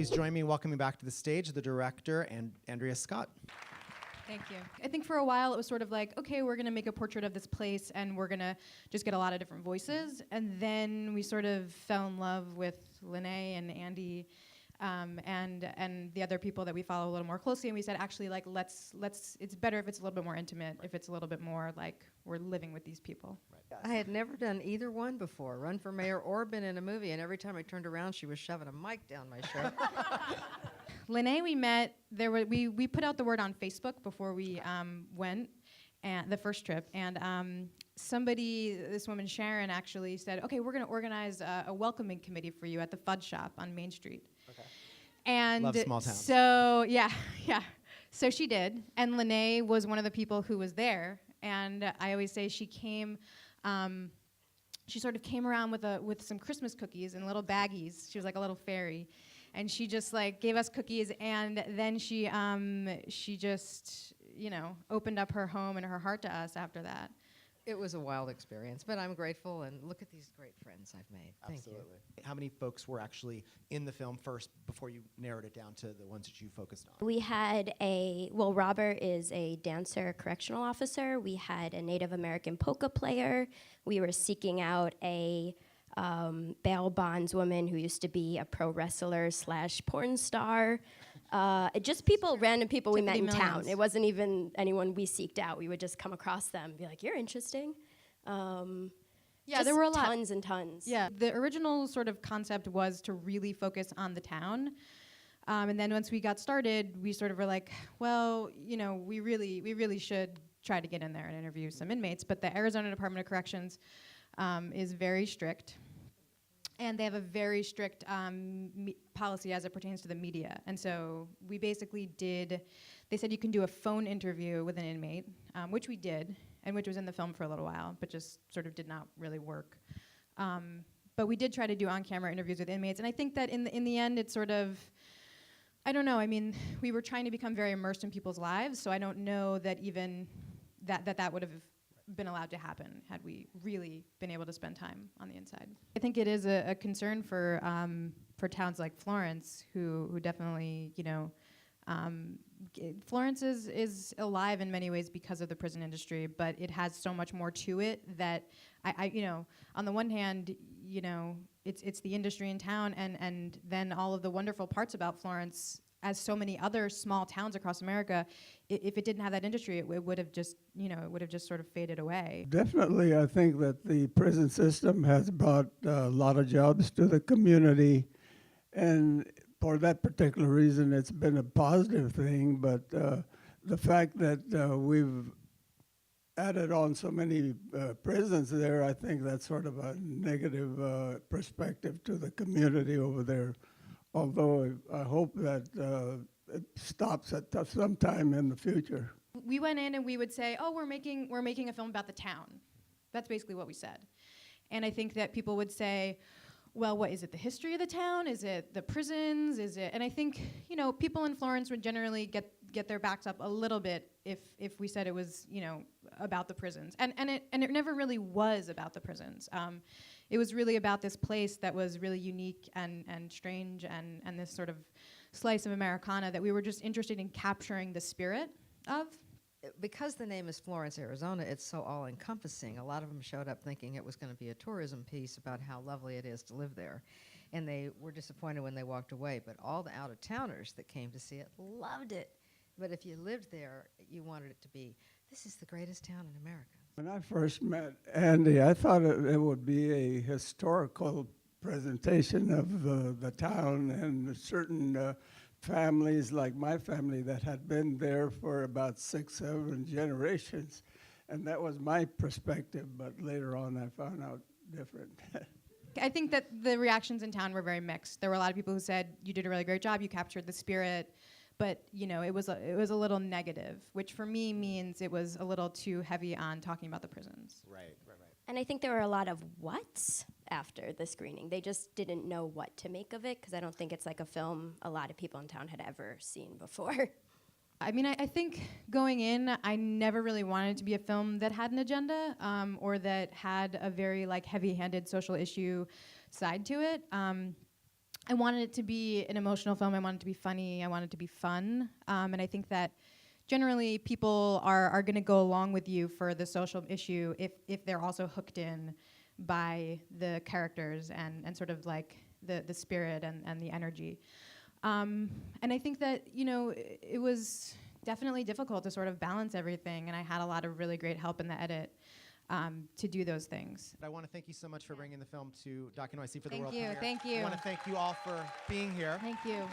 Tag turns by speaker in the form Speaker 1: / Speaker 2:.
Speaker 1: Please join me in welcoming back to the stage the director, Andrea Scott.
Speaker 2: Thank you. I think for a while it was sort of like, okay, we're going to make a portrait of this place and we're going to just get a lot of different voices. And then we sort of fell in love with Lina and Andy and the other people that we follow a little more closely. And we said, actually, like, let's it's better if it's a little bit more intimate, if it's a little bit more like we're living with these people.
Speaker 3: Right. I had never done either one before, run for mayor or been in a movie. And every time I turned around, she was shoving a mic down my shirt.
Speaker 2: Lina, we met. We put out the word on Facebook before we went, and the first trip. And this woman Sharon, actually said, "Okay, we're going to organize a welcoming committee for you at the Fudge Shop on Main Street."
Speaker 1: Okay.
Speaker 2: And
Speaker 1: love small towns.
Speaker 2: So yeah. So she did, and Lina was one of the people who was there. And I always say she came. She sort of came around with some Christmas cookies in little baggies. She was like a little fairy. And she just like gave us cookies, and then she just opened up her home and her heart to us after that.
Speaker 3: It was a wild experience, but I'm grateful, and look at these great friends I've made.
Speaker 1: Absolutely. Thank you. How many folks were actually in the film first before you narrowed it down to the ones that you focused on?
Speaker 4: We had Robert is a dancer correctional officer. We had a Native American polka player. We were seeking out a bail bondswoman who used to be a pro wrestler / porn star. Just random people we met in town. It wasn't even anyone we seeked out. We would just come across them and be like, you're interesting.
Speaker 2: Yeah, there were a lot.
Speaker 4: Tons and tons.
Speaker 2: Yeah, the original sort of concept was to really focus on the town. And then once we got started, we sort of were like, well, we really should try to get in there and interview some inmates. But the Arizona Department of Corrections is very strict. And they have a very strict policy as it pertains to the media. And so we basically they said you can do a phone interview with an inmate, which we did, and which was in the film for a little while, but just sort of did not really work. But we did try to do on-camera interviews with inmates. And I think that in the end, it's sort of, I don't know, I mean, we were trying to become very immersed in people's lives, so I don't know that even that would have been allowed to happen had we really been able to spend time on the inside. I think it is a concern for towns like Florence, who definitely, Florence is alive in many ways because of the prison industry, but it has so much more to it that I on the one hand, it's the industry in town, and then all of the wonderful parts about Florence. As so many other small towns across America, if it didn't have that industry, it would have just, sort of faded away.
Speaker 5: Definitely, I think that the prison system has brought a lot of jobs to the community, and for that particular reason, it's been a positive thing. But the fact that we've added on so many prisons there, I think that's sort of a negative perspective to the community over there. Although I hope that it stops at some time in the future.
Speaker 2: We went in and we would say, "Oh, we're making a film about the town." That's basically what we said. And I think that people would say, "Well, what is it? The history of the town? Is it the prisons? Is it?" And I think people in Florence would generally get their backs up a little bit if we said it was about the prisons. And it never really was about the prisons. It was really about this place that was really unique and strange and this sort of slice of Americana that we were just interested in capturing the spirit of.
Speaker 3: Because the name is Florence, Arizona, it's so all-encompassing. A lot of them showed up thinking it was going to be a tourism piece about how lovely it is to live there. And they were disappointed when they walked away. But all the out-of-towners that came to see it loved it. But if you lived there, you wanted it to be, this is the greatest town in America.
Speaker 5: When I first met Andy, I thought it would be a historical presentation of the town and certain families like my family that had been there for about 6, 7 generations. And that was my perspective, but later on I found out different.
Speaker 2: I think that the reactions in town were very mixed. There were a lot of people who said, you did a really great job, you captured the spirit. But it was a little negative, which for me means it was a little too heavy on talking about the prisons.
Speaker 1: Right.
Speaker 4: And I think there were a lot of whats after the screening. They just didn't know what to make of it, because I don't think it's like a film a lot of people in town had ever seen before.
Speaker 2: I mean, I think going in, I never really wanted it to be a film that had an agenda or that had a very heavy-handed social issue side to it. I wanted it to be an emotional film. I wanted it to be funny. I wanted it to be fun. And I think that generally people are going to go along with you for the social issue if they're also hooked in by the characters and sort of like the spirit and the energy. And I think that, it was definitely difficult to sort of balance everything, and I had a lot of really great help in the edit to do those things.
Speaker 1: I want to thank you so much for bringing the film to DOC NYC for the
Speaker 2: Thank
Speaker 1: world
Speaker 2: you,
Speaker 1: premiere.
Speaker 2: thank you.
Speaker 1: I want to thank you all for being here.
Speaker 2: Thank you.